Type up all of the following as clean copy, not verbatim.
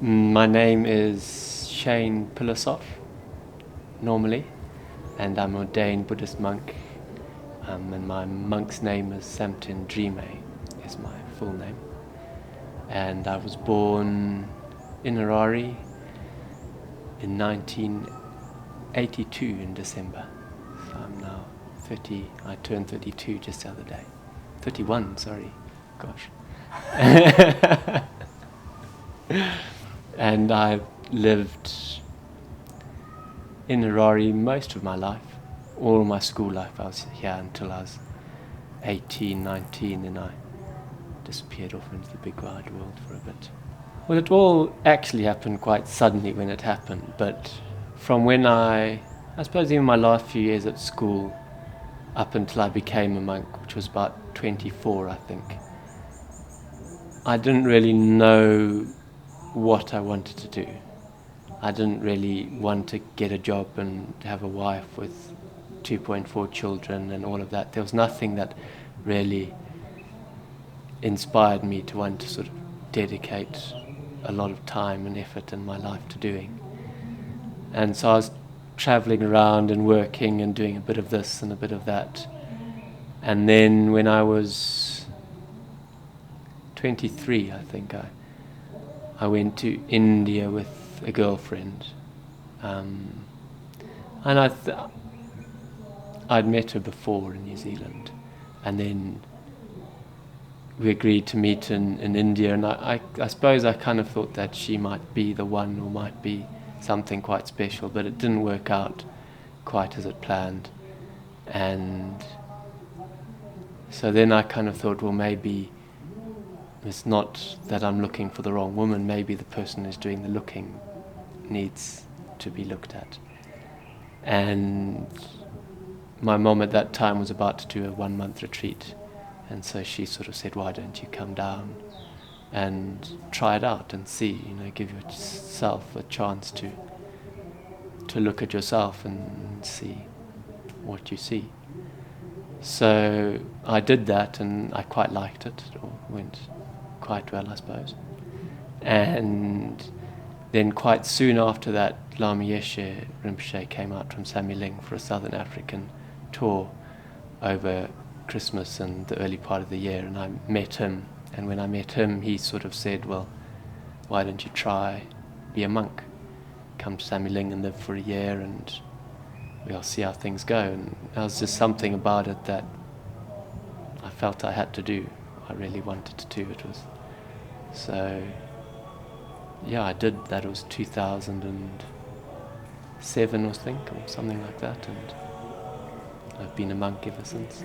My name is Shane Pilasov, normally, and I'm an ordained Buddhist monk, and my monk's name is Samten Drime, is my full name. And I was born in Harare in 1982 in December. So I'm now 30, I turned 32 just the other day. 31, sorry, gosh. And I've lived in Harare most of my life. All my school life I was here until I was 18, 19, and I disappeared off into the big wide world for a bit. Well, it all actually happened quite suddenly when it happened, but from when I suppose even my last few years at school, up until I became a monk, which was about 24, I think, I didn't really know what I wanted to do. I didn't really want to get a job and have a wife with 2.4 children and all of that. There was nothing that really inspired me to want to sort of dedicate a lot of time and effort in my life to doing. And so I was traveling around and working and doing a bit of this and a bit of that. And then when I was 23, I think, I went to India with a girlfriend, and I'd met her before in New Zealand, and then we agreed to meet in India, and I suppose I kind of thought that she might be the one, or might be something quite special, but it didn't work out quite as it planned. And so then I kind of thought, well, maybe it's not that I'm looking for the wrong woman, maybe the person who's doing the looking needs to be looked at. And my mom at that time was about to do a 1-month retreat, and so she sort of said, why don't you come down and try it out and see, give yourself a chance to look at yourself and see what you see. So I did that, and I quite liked it. It all went quite well, I suppose. And then quite soon after that, Lama Yeshe Rinpoche came out from Samiling for a Southern African tour over Christmas and the early part of the year, and I met him. And when I met him, he sort of said, well, why don't you try be a monk? Come to Samiling and live for a year, and we'll see how things go. And there was just something about it that I felt I had to do. I really wanted to do it. So yeah, I did that. It was 2007, I think, or something like that, and I've been a monk ever since.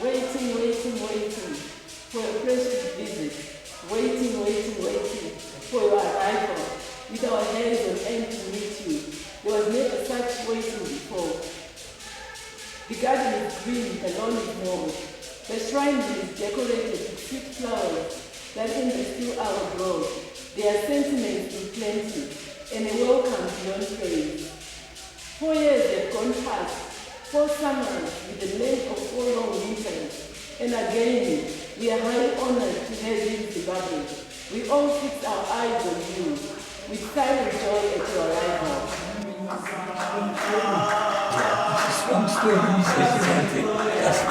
Waiting for a precious visit. Waiting for your arrival. With our hands on end to meet you. There was never such waiting before. The garden is green with an olive mold. The shrine is decorated with sweet flowers that in the still hour grow. There are sentiments in plenty and a welcome beyond praise. 4 years have gone past, 4 summers with the length of 4 long winters. And again, we are highly honored to have you in Zimbabwe. We all fix our eyes on you with silent joy at your arrival. That's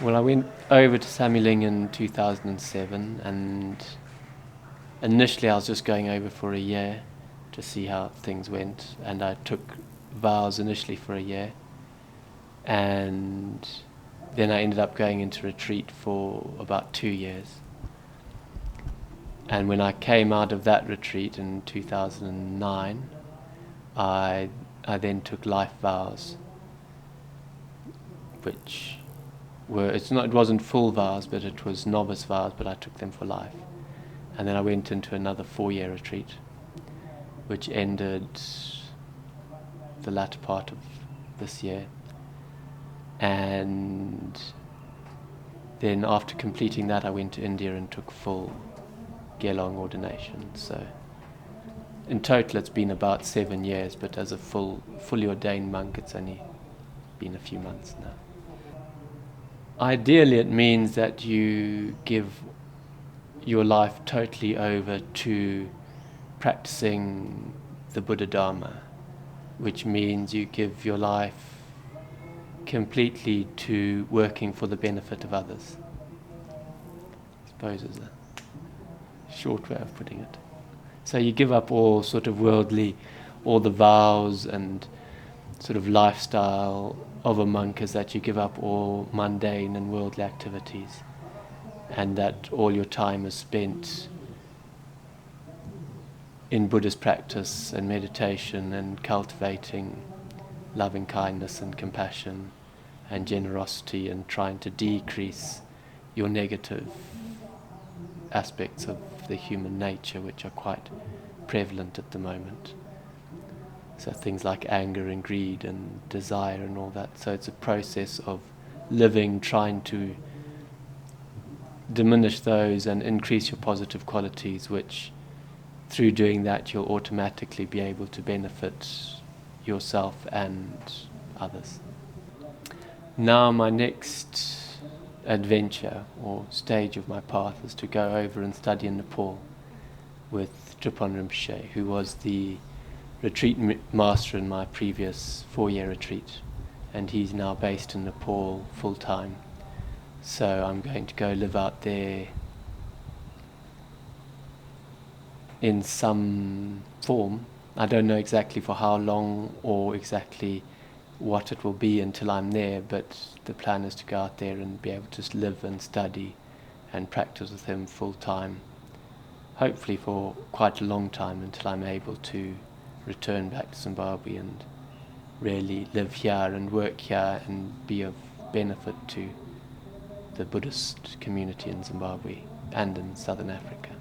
Well, I went over to Samiling in 2007, and initially I was just going over for a year to see how things went, and I took vows initially for a year, and then I ended up going into retreat for about 2 years. And when I came out of that retreat in 2009, I then took life vows, which it wasn't full vows, but it was novice vows, but I took them for life. And then I went into another 4-year retreat, which ended the latter part of this year. And then after completing that, I went to India and took full Gelong ordination. So in total it's been about 7 years, but as a fully ordained monk it's only been a few months now. Ideally it means that you give your life totally over to practicing the Buddha Dharma, which means you give your life completely to working for the benefit of others. I suppose is a short way of putting it. So you give up all sort of worldly, all the vows and sort of lifestyle of a monk is that you give up all mundane and worldly activities, and that all your time is spent in Buddhist practice and meditation and cultivating loving kindness and compassion and generosity and trying to decrease your negative aspects of the human nature, which are quite prevalent at the moment. So things like anger and greed and desire and all that. So it's a process of living, trying to diminish those and increase your positive qualities, which through doing that you'll automatically be able to benefit yourself and others. Now my next adventure or stage of my path is to go over and study in Nepal with Akong Rinpoche, who was the retreat master in my previous 4-year retreat, and he's now based in Nepal full time. So I'm going to go live out there in some form. I don't know exactly for how long or exactly what it will be until I'm there, but the plan is to go out there and be able to live and study and practice with him full time, hopefully for quite a long time, until I'm able to return back to Zimbabwe and really live here and work here and be of benefit to the Buddhist community in Zimbabwe and in Southern Africa.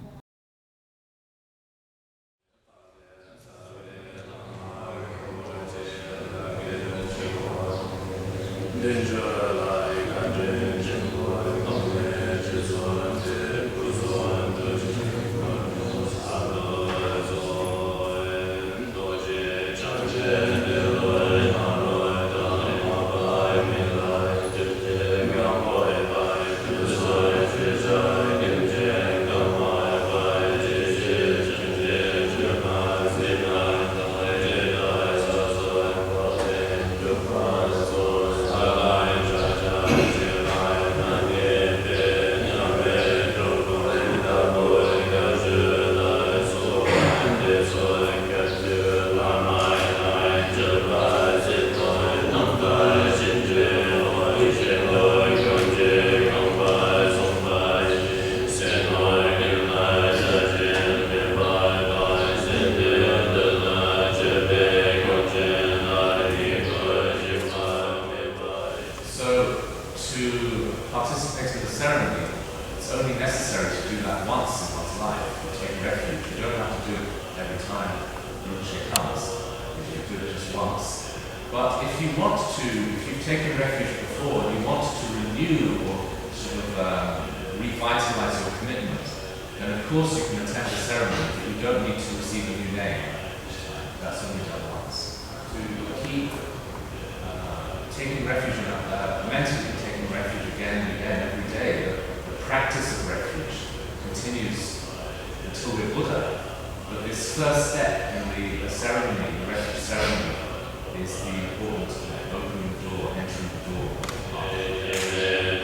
Is the important opening the door, entering the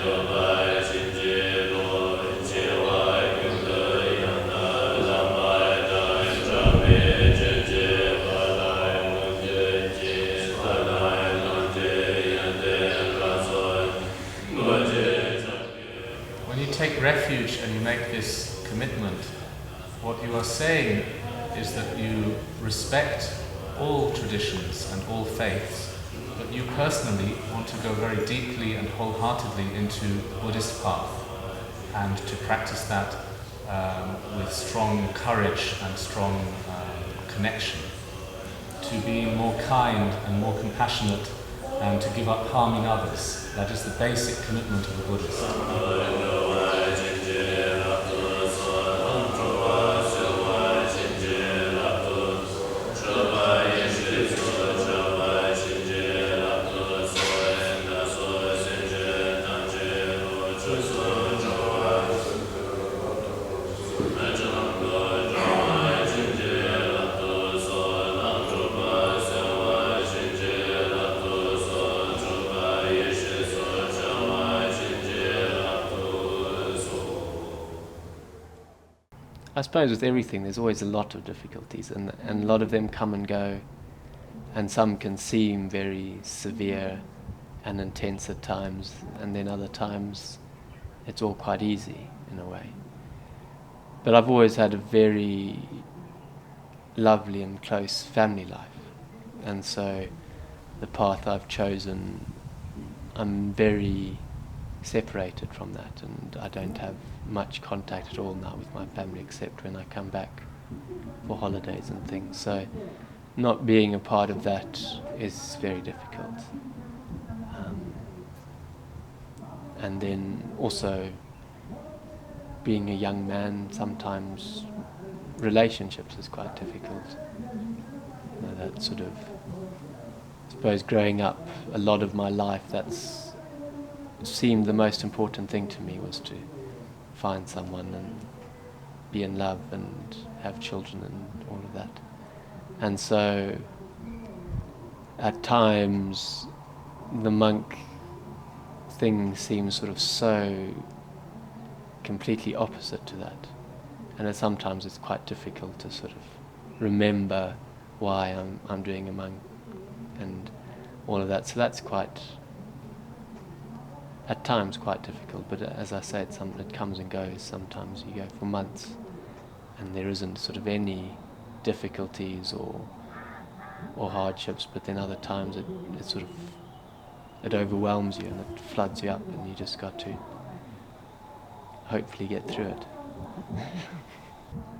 door. take refuge and you make this commitment, what you are saying is that you respect all traditions and all faiths, but you personally want to go very deeply and wholeheartedly into the Buddhist path and to practice that with strong courage and strong connection, to be more kind and more compassionate and to give up harming others. That is the basic commitment of a Buddhist. I suppose with everything there's always a lot of difficulties, and a lot of them come and go, and some can seem very severe and intense at times, and then other times it's all quite easy in a way. But I've always had a very lovely and close family life, and so the path I've chosen, I'm very separated from that, and I don't have much contact at all now with my family except when I come back for holidays and things. So not being a part of that is very difficult. And then also being a young man, sometimes relationships is quite difficult. You know, that sort of, I suppose growing up, a lot of my life that's seemed the most important thing to me was to find someone and be in love and have children and all of that. And so at times the monk thing seems sort of so completely opposite to that, and sometimes it's quite difficult to sort of remember why I'm doing a monk and all of that. So that's quite, at times, quite difficult. But as I said, it comes and goes. Sometimes you go for months and there isn't sort of any difficulties or hardships, but then other times it sort of, it overwhelms you and it floods you up, and you just got to hopefully get through it.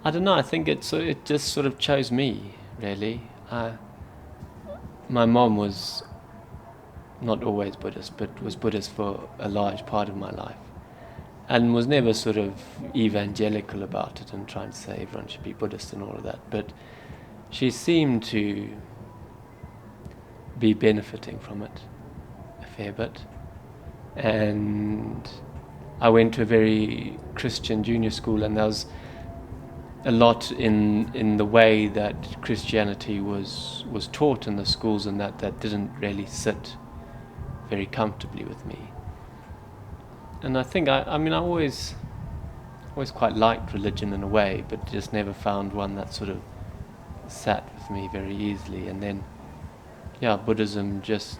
I don't know, I think it just sort of chose me, really. My mom was not always Buddhist, but was Buddhist for a large part of my life, and was never sort of evangelical about it and trying to say everyone should be Buddhist and all of that, but she seemed to be benefiting from it a fair bit. And I went to a very Christian junior school, and there was a lot in the way that Christianity was taught in the schools, and that didn't really sit very comfortably with me. And I think I always quite liked religion in a way, but just never found one that sort of sat with me very easily. And then Buddhism just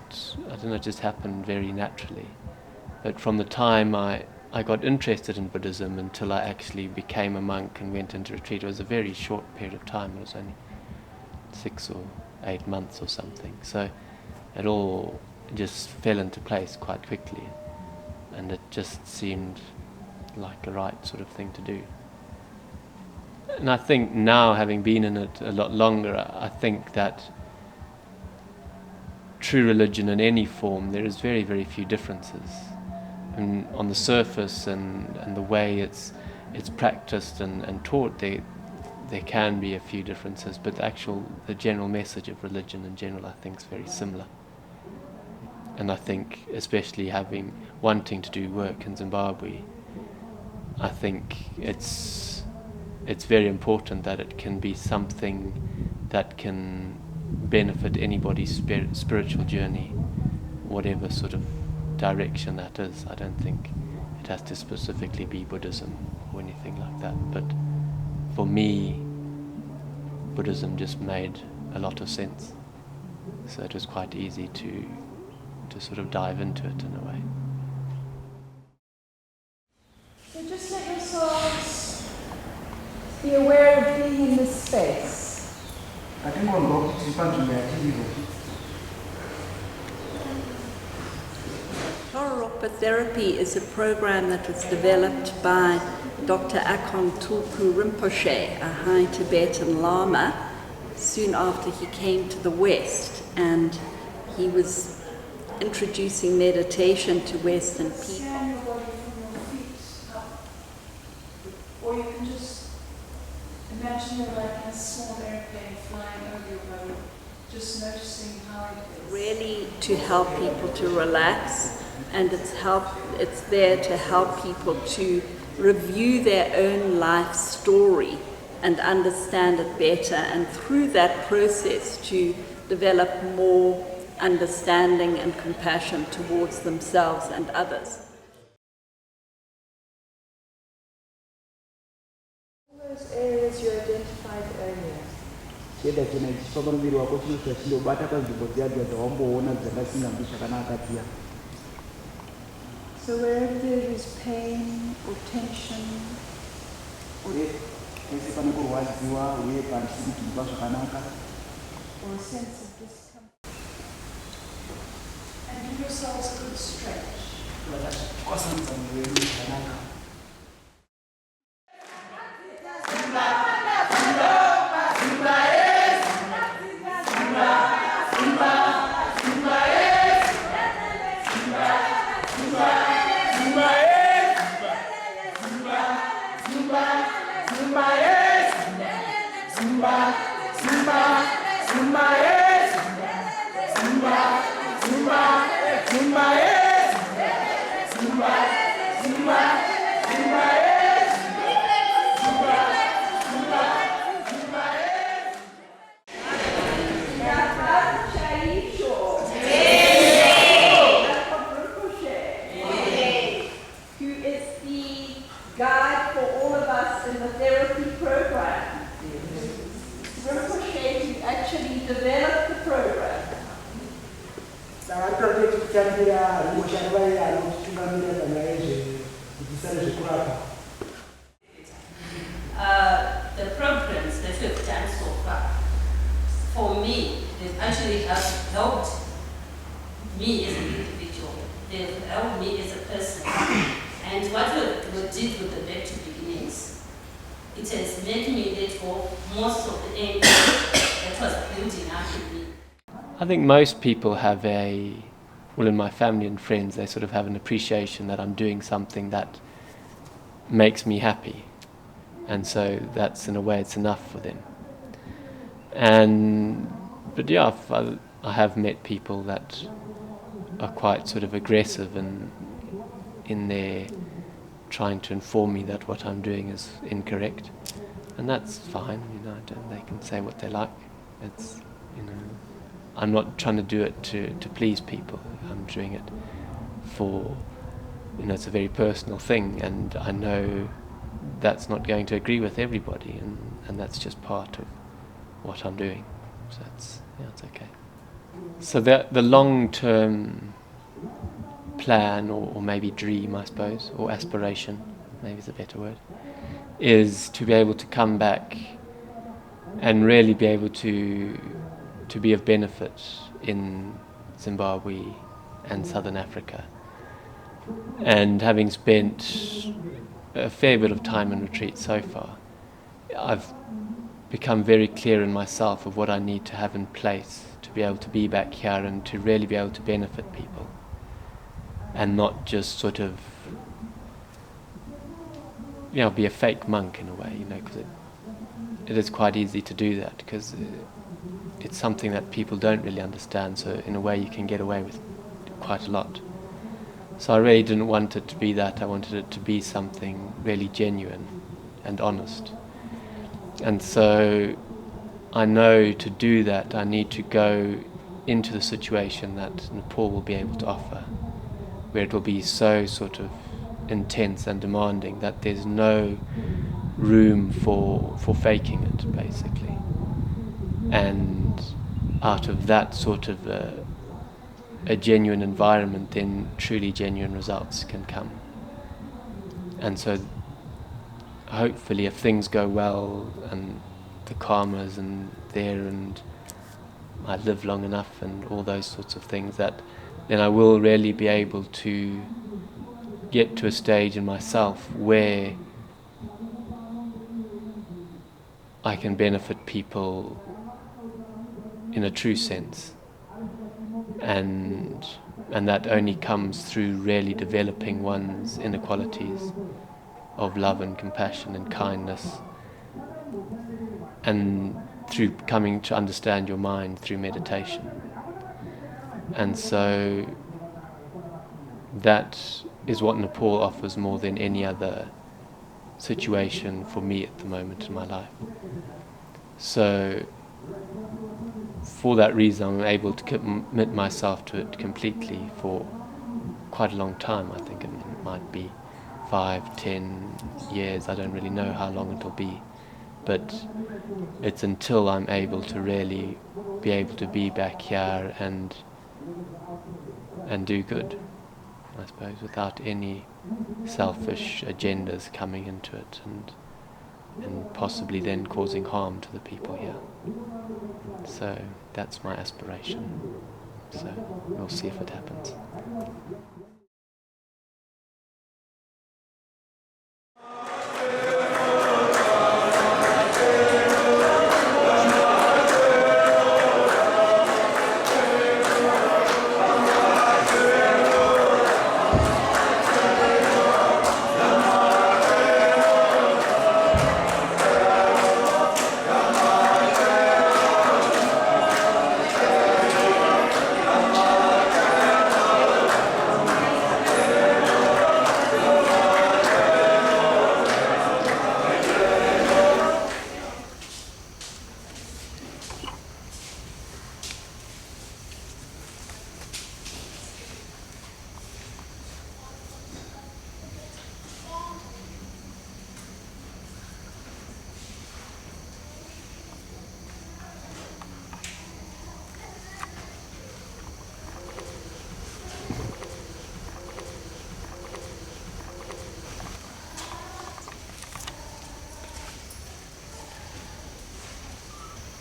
happened very naturally. But from the time I got interested in Buddhism until I actually became a monk and went into retreat, it was a very short period of time. It was only 6 or 8 months or something. So it all just fell into place quite quickly, and it just seemed like the right sort of thing to do. And I think now, having been in it a lot longer, I think that true religion in any form, there is very, very few differences. And on the surface and the way it's practiced and taught, there can be a few differences, but the general message of religion in general, I think, is very similar. And I think, especially wanting to do work in Zimbabwe, I think it's very important that it can be something that can benefit anybody's spiritual journey, whatever sort of direction that is. I don't think it has to specifically be Buddhism or anything like that, but for me, Buddhism just made a lot of sense. So it was quite easy to sort of dive into it in a way. be aware of being in this space. Harare therapy is a program that was developed by Dr. Akong Tulku Rinpoche, a high Tibetan Lama, soon after he came to the West, and he was introducing meditation to Western people. Scan your body from your feet up. Or you can just imagine you're like in a small airplane flying over your body, just noticing how it is. Really to help people to relax, and it's there to help people to review their own life story and understand it better, and through that process to develop more understanding and compassion towards themselves and others. All those areas you identified earlier. So wherever there is pain or tension, or a sense of discomfort, and give yourselves a good stretch. Guide for all of us in the therapy program. Rinpoche to actually develop the program. The programs that we've done so far, for me, they've actually helped me as an individual. They've helped me as a person. And what we did with the Back to Beginnings, it has made me let go most of the anger that was building up in me. I think most people have in my family and friends, they sort of have an appreciation that I'm doing something that makes me happy. And so that's, in a way, it's enough for them. But yeah, I have met people that are quite sort of aggressive and in their trying to inform me that what I'm doing is incorrect, and that's fine. They can say what they like. It's, I'm not trying to do it to please people. I'm doing it for, it's a very personal thing, and I know that's not going to agree with everybody, and that's just part of what I'm doing. So it's okay. So the long-term plan, or maybe dream, I suppose, or aspiration, maybe is a better word, is to be able to come back and really be able to be of benefit in Zimbabwe and Southern Africa. And having spent a fair bit of time in retreat so far, I've become very clear in myself of what I need to have in place to be able to be back here and to really be able to benefit people, and not just sort of, be a fake monk in a way, because it is quite easy to do that, because it's something that people don't really understand, so in a way you can get away with quite a lot. So I really didn't want it to be that. I wanted it to be something really genuine and honest. And so I know to do that I need to go into the situation that Nepal will be able to offer, where it will be so sort of intense and demanding that there's no room for faking it, basically. And out of that sort of a genuine environment, then truly genuine results can come. And so hopefully if things go well and the karma's and there and I live long enough and all those sorts of things, that then I will really be able to get to a stage in myself where I can benefit people in a true sense, and that only comes through really developing one's inner qualities of love and compassion and kindness, and through coming to understand your mind through meditation. And so that is what Nepal offers more than any other situation for me at the moment in my life. So for that reason I'm able to commit myself to it completely for quite a long time. I think it might be 5-10 years, I don't really know how long it'll be, but it's until I'm able to really be able to be back here and do good, I suppose, without any selfish agendas coming into it and possibly then causing harm to the people here. So that's my aspiration. So we'll see if it happens.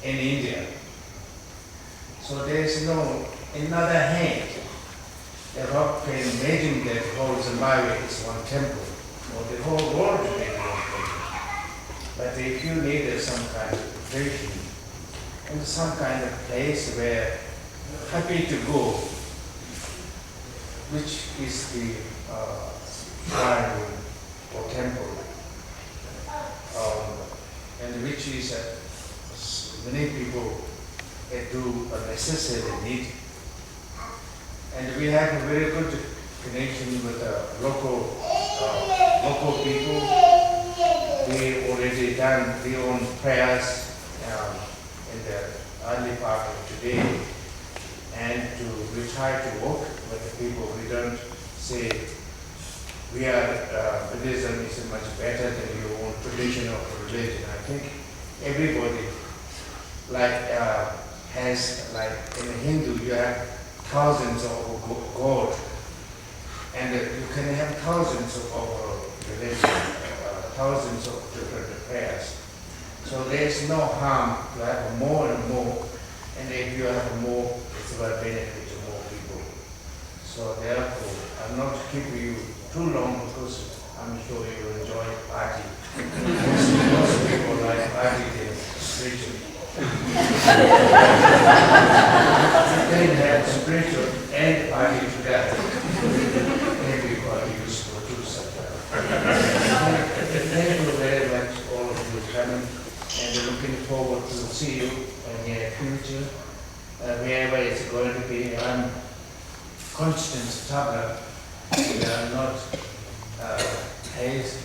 In India. So there is no another hand. The rock can imagine that whole Zimbabwe is one temple, or the whole world may be one temple. But if you need some kind of preparation and some kind of place where you're happy to go, which is the shrine or temple, and which is many people do a necessary need. And we have a very good connection with local people. We already done their own prayers in the early part of today. And we try to work with the people. We don't say we are Buddhism is much better than your own tradition of religion. I think everybody has, like in a Hindu, you have thousands of God, and you can have thousands of religion, thousands of different prayers. So there is no harm to have more and more, and if you have more, it's about benefit to more people. So therefore, I'm not keeping you too long because I'm sure you will enjoy party. Most people like party than spiritual. You can have spiritual and party together. Everybody used to do something. Thank you very much, all of you coming, and looking forward to see you in the near future. Wherever it's going to be, I'm constant traveler. We are not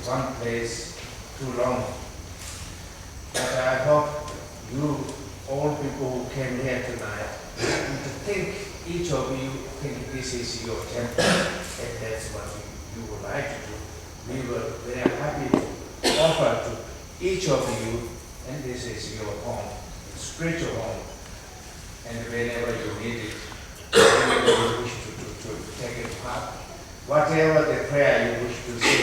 one place too long. But I hope you, all people who came here tonight, to think, each of you think this is your temple, and that's what you would like to do. We were very happy to offer to each of you, and this is your home, spiritual home. And whenever you need it, whenever you wish to take it part, whatever the prayer you wish to say,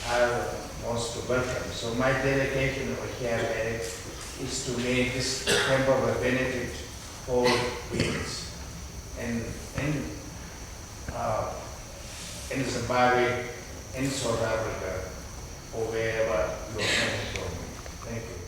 I'll most welcome. So my delegation over here is to make this temple a benefit for beings. And in Zimbabwe, in South Africa, or wherever you're coming from. Thank you.